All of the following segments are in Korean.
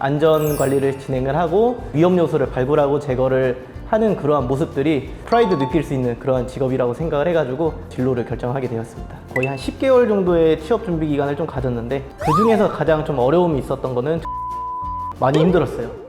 안전 관리를 진행을 하고 위험 요소를 발굴하고 제거를 하는 그러한 모습들이 프라이드 느낄 수 있는 그러한 직업이라고 생각을 해가지고 진로를 결정하게 되었습니다. 거의 한 10개월 정도의 취업 준비 기간을 좀 가졌는데 그 중에서 가장 좀 어려움이 있었던 거는 많이 힘들었어요.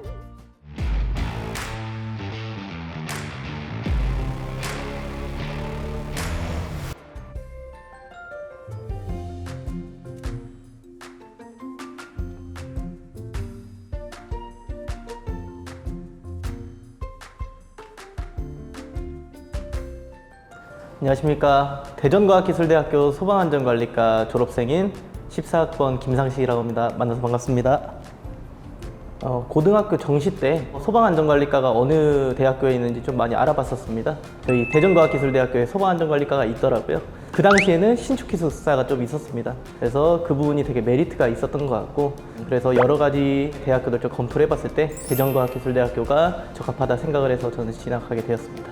안녕하십니까. 대전과학기술대학교 소방안전관리과 졸업생인 14학번 김상식이라고 합니다. 만나서 반갑습니다. 고등학교 정시 때 소방안전관리과가 어느 대학교에 있는지 좀 많이 알아봤었습니다. 저희 대전과학기술대학교에 소방안전관리과가 있더라고요. 그 당시에는 신축기술사가 좀 있었습니다. 그래서 그 부분이 되게 메리트가 있었던 것 같고, 그래서 여러 가지 대학교들 좀 검토를 해봤을 때 대전과학기술대학교가 적합하다 생각을 해서 저는 진학하게 되었습니다.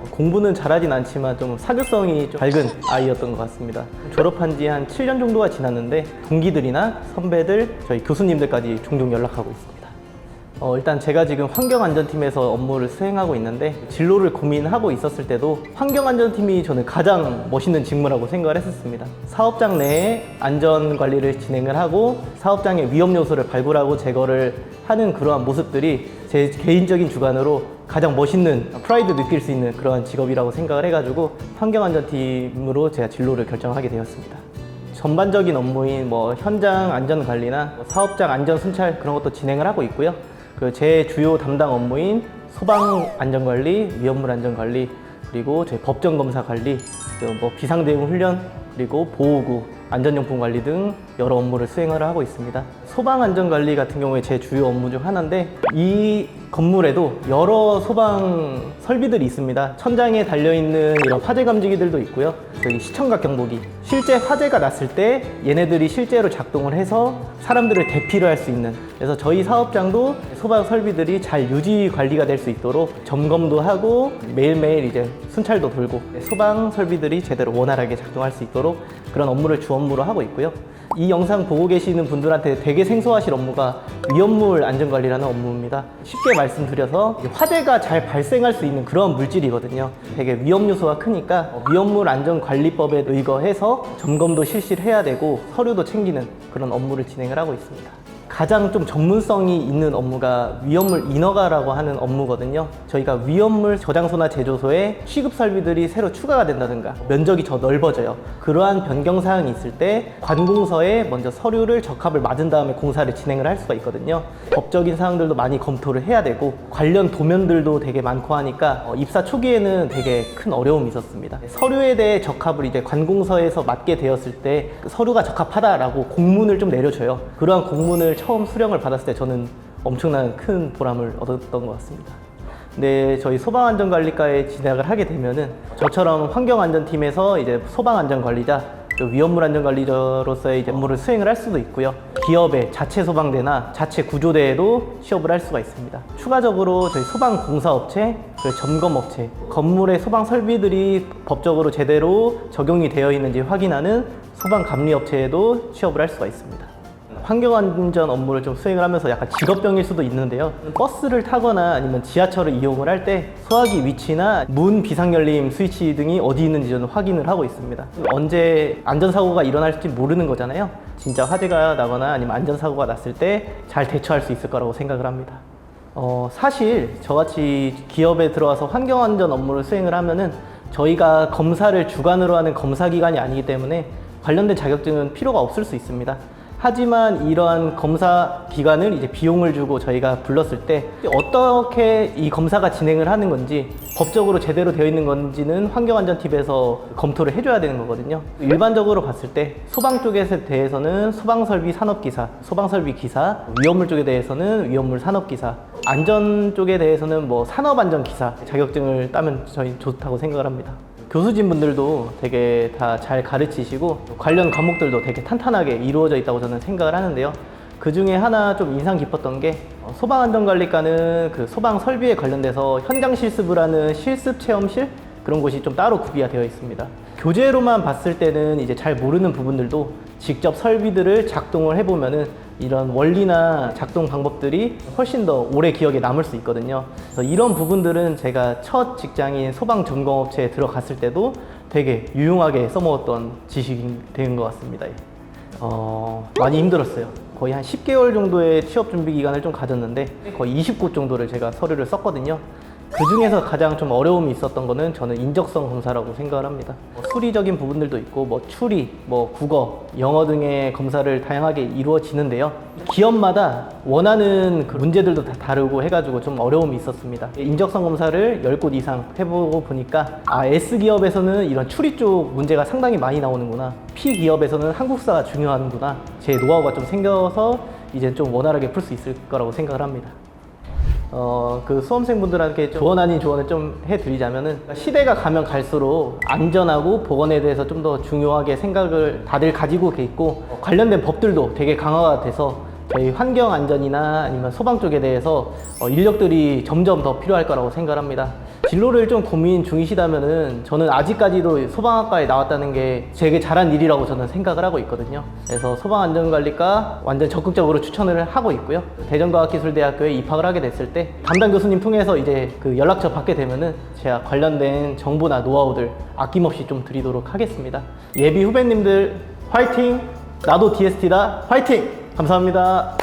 공부는 잘하진 않지만 좀 사교성이 좀 밝은 아이였던 것 같습니다. 졸업한 지 한 7년 정도가 지났는데 동기들이나 선배들, 저희 교수님들까지 종종 연락하고 있습니다. 일단 제가 지금 환경안전팀에서 업무를 수행하고 있는데 진로를 고민하고 있었을 때도 환경안전팀이 저는 가장 멋있는 직무라고 생각을 했었습니다. 사업장 내에 안전관리를 진행을 하고 사업장의 위험 요소를 발굴하고 제거를 하는 그러한 모습들이 제 개인적인 주관으로 가장 멋있는 프라이드 느낄 수 있는 그러한 직업이라고 생각을 해가지고 환경안전팀으로 제가 진로를 결정하게 되었습니다. 전반적인 업무인 현장 안전관리나 사업장 안전순찰 그런 것도 진행을 하고 있고요. 제 주요 담당 업무인 소방 안전관리, 위험물 안전관리, 그리고 저희 법정검사 관리, 비상대응 훈련, 그리고 보호구, 안전용품 관리 등 여러 업무를 수행을 하고 있습니다. 소방 안전관리 같은 경우에 제 주요 업무 중 하나인데 이 건물에도 여러 소방 설비들이 있습니다. 천장에 달려있는 이런 화재 감지기들도 있고요. 여기 시청각 경보기, 실제 화재가 났을 때 얘네들이 실제로 작동을 해서 사람들을 대피를 할 수 있는, 그래서 저희 사업장도 소방 설비들이 잘 유지 관리가 될 수 있도록 점검도 하고 매일매일 이제 순찰도 돌고 소방 설비들이 제대로 원활하게 작동할 수 있도록 그런 업무를 주 업무로 하고 있고요. 이 영상 보고 계시는 분들한테 되게 생소하실 업무가 위험물 안전관리라는 업무입니다. 쉽게 말씀드려서 화재가 잘 발생할 수 있는 그런 물질이거든요. 되게 위험 요소가 크니까 위험물 안전관리법에 의거해서 점검도 실시를 해야 되고 서류도 챙기는 그런 업무를 진행을 하고 있습니다. 가장 좀 전문성이 있는 업무가 위험물 인허가라고 하는 업무거든요. 저희가 위험물 저장소나 제조소에 취급 설비들이 새로 추가가 된다든가 면적이 더 넓어져요. 그러한 변경사항이 있을 때 관공서에 먼저 서류를 적합을 맞은 다음에 공사를 진행을 할 수가 있거든요. 법적인 사항들도 많이 검토를 해야 되고 관련 도면들도 되게 많고 하니까 입사 초기에는 되게 큰 어려움이 있었습니다. 서류에 대해 적합을 이제 관공서에서 맡게 되었을 때 서류가 적합하다라고 공문을 좀 내려줘요. 그러한 공문을 처음 수령을 받았을 때 저는 엄청난 큰 보람을 얻었던 것 같습니다. 근데 저희 소방안전관리과에 진학을 하게 되면은 저처럼 환경안전팀에서 이제 소방안전관리자, 위험물 안전관리자로서의 업무를 수행을 할 수도 있고요. 기업의 자체 소방대나 자체 구조대에도 취업을 할 수가 있습니다. 추가적으로 저희 소방공사업체, 점검업체, 건물의 소방 설비들이 법적으로 제대로 적용이 되어 있는지 확인하는 소방감리업체에도 취업을 할 수가 있습니다. 환경안전 업무를 좀 수행을 하면서 약간 직업병일 수도 있는데요. 버스를 타거나 아니면 지하철을 이용을 할 때 소화기 위치나 문 비상열림 스위치 등이 어디 있는지 저는 확인을 하고 있습니다. 언제 안전사고가 일어날지 모르는 거잖아요. 진짜 화재가 나거나 아니면 안전사고가 났을 때 잘 대처할 수 있을 거라고 생각을 합니다. 사실 저같이 기업에 들어와서 환경안전 업무를 수행을 하면은 저희가 검사를 주관으로 하는 검사기관이 아니기 때문에 관련된 자격증은 필요가 없을 수 있습니다. 하지만 이러한 검사 기관을 이제 비용을 주고 저희가 불렀을 때 어떻게 이 검사가 진행을 하는 건지 법적으로 제대로 되어 있는 건지는 환경안전팀에서 검토를 해줘야 되는 거거든요. 일반적으로 봤을 때 소방 쪽에 대해서는 소방설비 산업기사, 소방설비 기사, 위험물 쪽에 대해서는 위험물 산업기사, 안전 쪽에 대해서는 산업안전기사 자격증을 따면 저희 좋다고 생각을 합니다. 교수진 분들도 되게 다 잘 가르치시고 관련 과목들도 되게 탄탄하게 이루어져 있다고 저는 생각을 하는데요. 그 중에 하나 좀 인상 깊었던 게 소방안전관리과는 그 소방 설비에 관련돼서 현장 실습을 실습 체험실 그런 곳이 좀 따로 구비가 되어 있습니다. 교재로만 봤을 때는 이제 잘 모르는 부분들도 직접 설비들을 작동을 해보면은 이런 원리나 작동 방법들이 훨씬 더 오래 기억에 남을 수 있거든요. 그래서 이런 부분들은 제가 첫 직장인 소방점검업체에 들어갔을 때도 되게 유용하게 써먹었던 지식이 되는 것 같습니다. 많이 힘들었어요. 거의 한 10개월 정도의 취업 준비 기간을 좀 가졌는데 거의 20곳 정도를 제가 서류를 썼거든요. 그 중에서 가장 좀 어려움이 있었던 거는 저는 인적성 검사라고 생각을 합니다. 수리적인 부분들도 있고 추리, 국어, 영어 등의 검사를 다양하게 이루어지는데요. 기업마다 원하는 그 문제들도 다 다르고 해가지고 좀 어려움이 있었습니다. 인적성 검사를 10곳 이상 해보고 보니까 S기업에서는 이런 추리 쪽 문제가 상당히 많이 나오는구나, P기업에서는 한국사가 중요하는구나, 제 노하우가 좀 생겨서 이제 좀 원활하게 풀 수 있을 거라고 생각을 합니다. 그 수험생분들한테 조언 아닌 조언을 좀 해드리자면은, 시대가 가면 갈수록 안전하고 보건에 대해서 좀 더 중요하게 생각을 다들 가지고 있고, 관련된 법들도 되게 강화가 돼서 저희 환경 안전이나 아니면 소방 쪽에 대해서 인력들이 점점 더 필요할 거라고 생각합니다. 진로를 좀 고민 중이시다면은 저는 아직까지도 소방학과에 나왔다는 게 되게 잘한 일이라고 저는 생각을 하고 있거든요. 그래서 소방안전관리과 완전 적극적으로 추천을 하고 있고요. 대전과학기술대학교에 입학을 하게 됐을 때 담당 교수님 통해서 이제 그 연락처 받게 되면은 제가 관련된 정보나 노하우들 아낌없이 좀 드리도록 하겠습니다. 예비 후배님들 화이팅! 나도 DST다 화이팅! 감사합니다.